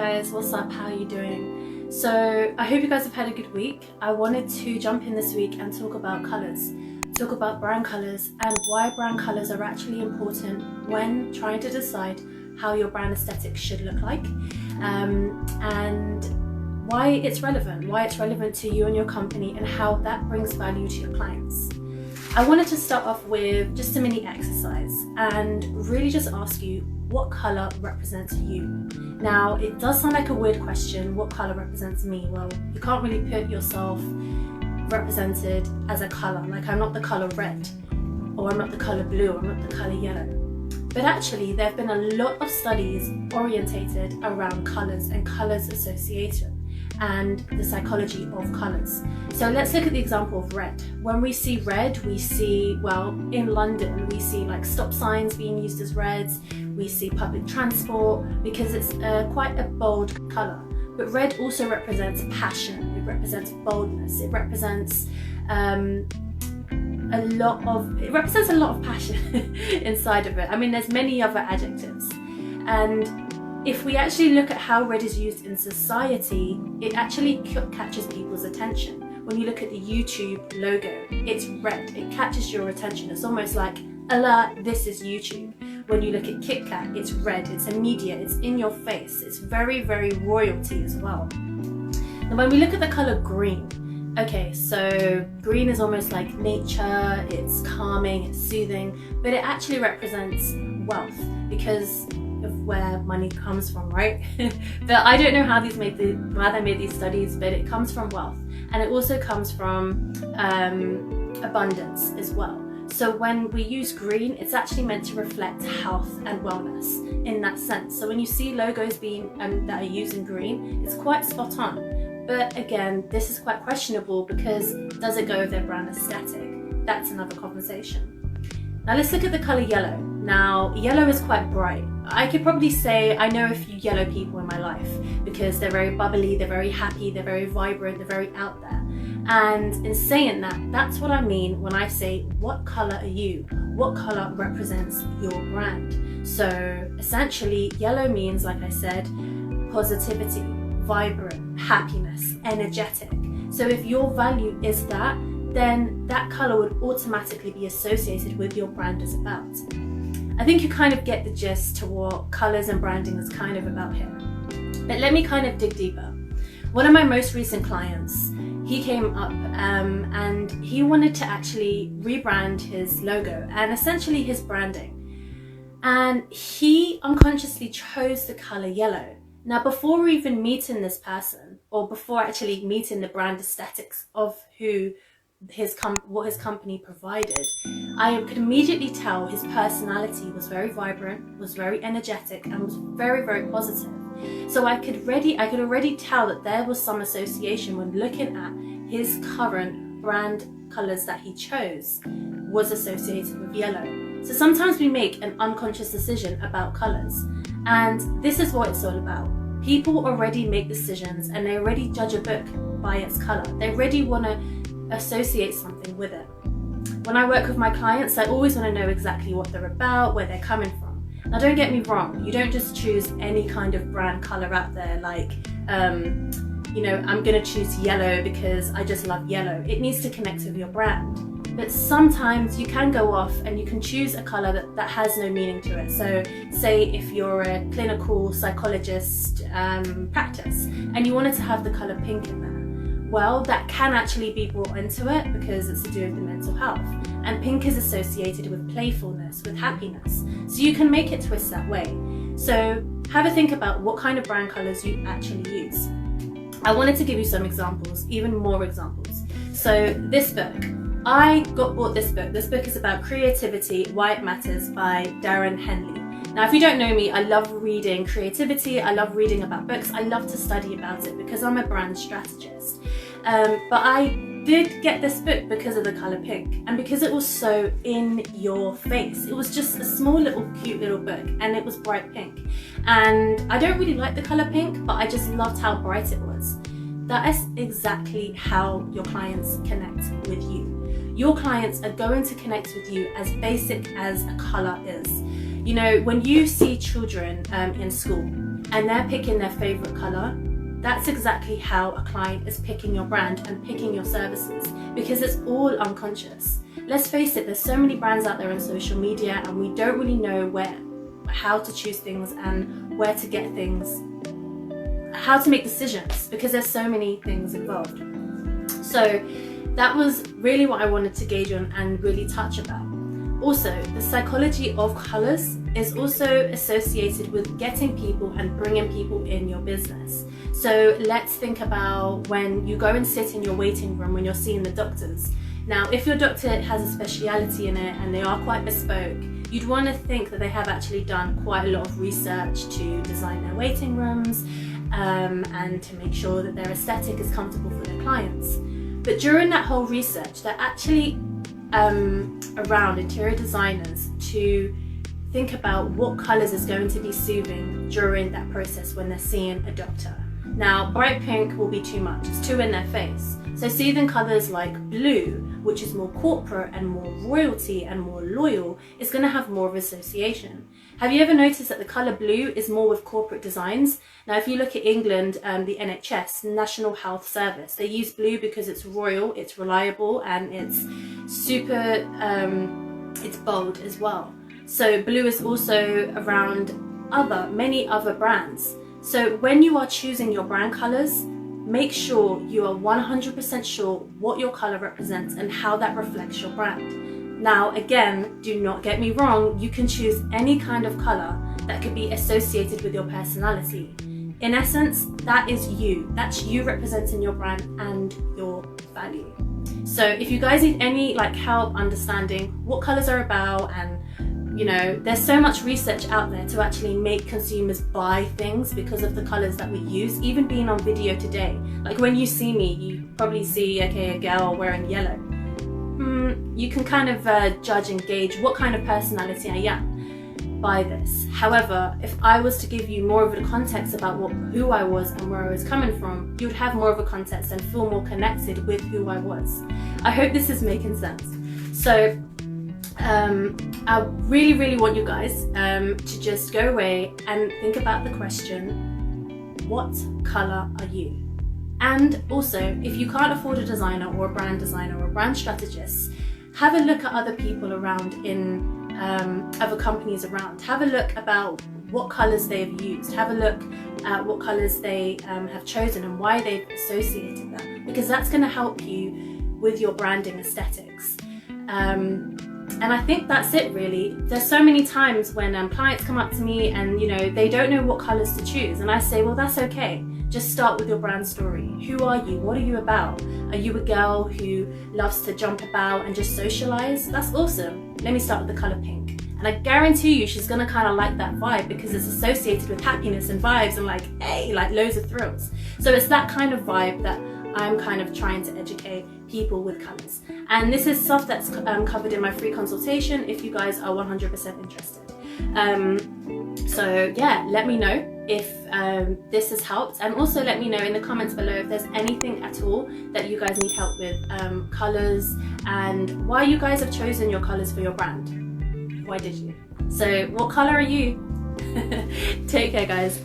guys, what's up? How are you doing? So I hope you guys have had a good week. I wanted to jump in this week and talk about colours, talk about brand colours and why brand colours are actually important when trying to decide how your brand aesthetic should look like, and why it's relevant to you and your company and how that brings value to your clients. I wanted to start off with just a mini exercise and really just ask you, what colour represents you? Now, it does sound like a weird question, what colour represents me? Well, you can't really put yourself represented as a colour. Like, I'm not the colour red, or I'm not the colour blue, or I'm not the colour yellow. But actually, there have been a lot of studies orientated around colours and colours association and the psychology of colours. So let's look at the example of red. When we see red, we see, well, in London, we see like stop signs being used as reds, we see public transport, because it's quite a bold colour. But red also represents passion, it represents boldness, it represents a lot of passion inside of it. I mean, there's many other adjectives. And if we actually look at how red is used in society, it actually catches people's attention. When you look at the YouTube logo, it's red, it catches your attention. It's almost like, alert, this is YouTube. When you look at Kit Kat, it's red, it's immediate, it's in your face, it's very, very royalty as well. Now when we look at the colour green, okay, so green is almost like nature, it's calming, it's soothing, but it actually represents wealth because of where money comes from, right? But I don't know how they made these studies, but it comes from wealth, and it also comes from abundance as well. So when we use green, it's actually meant to reflect health and wellness in that sense. So when you see logos being that are using green, it's quite spot on. But again, this is quite questionable because does it go with their brand aesthetic? That's another conversation. Now let's look at the colour yellow. Now, yellow is quite bright. I could probably say I know a few yellow people in my life because they're very bubbly, they're very happy, they're very vibrant, they're very out there. And in saying that, that's what I mean when I say, what colour are you? What colour represents your brand? So essentially, yellow means, like I said, positivity, vibrant, happiness, energetic. So if your value is that, then that colour would automatically be associated with your brand is about. I think you kind of get the gist to what colours and branding is kind of about here. But let me kind of dig deeper. One of my most recent clients, he came up and he wanted to actually rebrand his logo and essentially his branding. And he unconsciously chose the colour yellow. Now, before even meeting this person, or before actually meeting the brand aesthetics of what his company provided, I could immediately tell his personality was very vibrant, was very energetic, and was very, very positive. So I could already tell that there was some association when looking at his current brand colours that he chose was associated with yellow. So sometimes we make an unconscious decision about colours, and this is what it's all about. People already make decisions and they already judge a book by its colour. They already want to associate something with it. When I work with my clients, I always want to know exactly what they're about, where they're coming from. Now don't get me wrong, you don't just choose any kind of brand colour out there like, you know, I'm going to choose yellow because I just love yellow. It needs to connect with your brand. But sometimes you can go off and you can choose a colour that has no meaning to it. So say if you're a clinical psychologist practice and you wanted to have the colour pink in there, well, that can actually be brought into it because it's to do with the mental health. And pink is associated with playfulness, with happiness. So you can make it twist that way. So have a think about what kind of brand colours you actually use. I wanted to give you some examples, even more examples. So this book, I bought this book. This book is about creativity, why it matters, by Darren Henley. Now, if you don't know me, I love reading creativity. I love reading about books. I love to study about it because I'm a brand strategist. But I did get this book because of the colour pink and because it was so in your face. It was just a small little cute little book and it was bright pink. And I don't really like the colour pink, but I just loved how bright it was. That is exactly how your clients connect with you. Your clients are going to connect with you as basic as a colour is. You know, when you see children in school and they're picking their favorite color, that's exactly how a client is picking your brand and picking your services, because it's all unconscious. Let's face it, there's so many brands out there on social media and we don't really know how to choose things and where to get things, how to make decisions, because there's so many things involved. So that was really what I wanted to gauge on and really touch about. Also, the psychology of colors is also associated with getting people and bringing people in your business. So let's think about when you go and sit in your waiting room when you're seeing the doctors. Now, if your doctor has a speciality in it and they are quite bespoke, you'd want to think that they have actually done quite a lot of research to design their waiting rooms and to make sure that their aesthetic is comfortable for their clients. But during that whole research, they're actually around interior designers to think about what colours is going to be soothing during that process when they're seeing a doctor. Now, bright pink will be too much, it's too in their face. So soothing colours like blue, which is more corporate and more royalty and more loyal, is going to have more of association. Have you ever noticed that the colour blue is more with corporate designs? Now, if you look at England, the NHS, National Health Service, they use blue because it's royal, it's reliable, and it's super, it's bold as well. So blue is also around many other brands. So when you are choosing your brand colours, make sure you are 100% sure what your colour represents and how that reflects your brand. Now, again, do not get me wrong, you can choose any kind of colour that could be associated with your personality. In essence, that is you. That's you representing your brand and your value. So if you guys need any help understanding what colours are about, and you know, there's so much research out there to actually make consumers buy things because of the colours that we use. Even being on video today, like when you see me, you probably see, okay, a girl wearing yellow. You can kind of judge and gauge what kind of personality I am by this. However, if I was to give you more of a context about who I was and where I was coming from, you'd have more of a context and feel more connected with who I was. I hope this is making sense. So I really, really want you guys to just go away and think about the question, what colour are you? And also, if you can't afford a designer or a brand strategist, have a look at other people around in other companies around. Have a look about what colours they've used. Have a look at what colours they have chosen and why they've associated them, because that's going to help you with your branding aesthetics. And I think that's it really. There's so many times when clients come up to me and they don't know what colours to choose, and I say, well, that's okay. Just start with your brand story. Who are you? What are you about? Are you a girl who loves to jump about and just socialise? That's awesome. Let me start with the colour pink. And I guarantee you she's gonna kind of like that vibe because it's associated with happiness and vibes and hey, loads of thrills. So it's that kind of vibe that I'm kind of trying to educate people with colours. And this is stuff that's covered in my free consultation if you guys are 100% interested. So yeah, let me know if this has helped, and also let me know in the comments below if there's anything at all that you guys need help with, colours, and why you guys have chosen your colours for your brand. Why did you? So what colour are you? Take care, guys.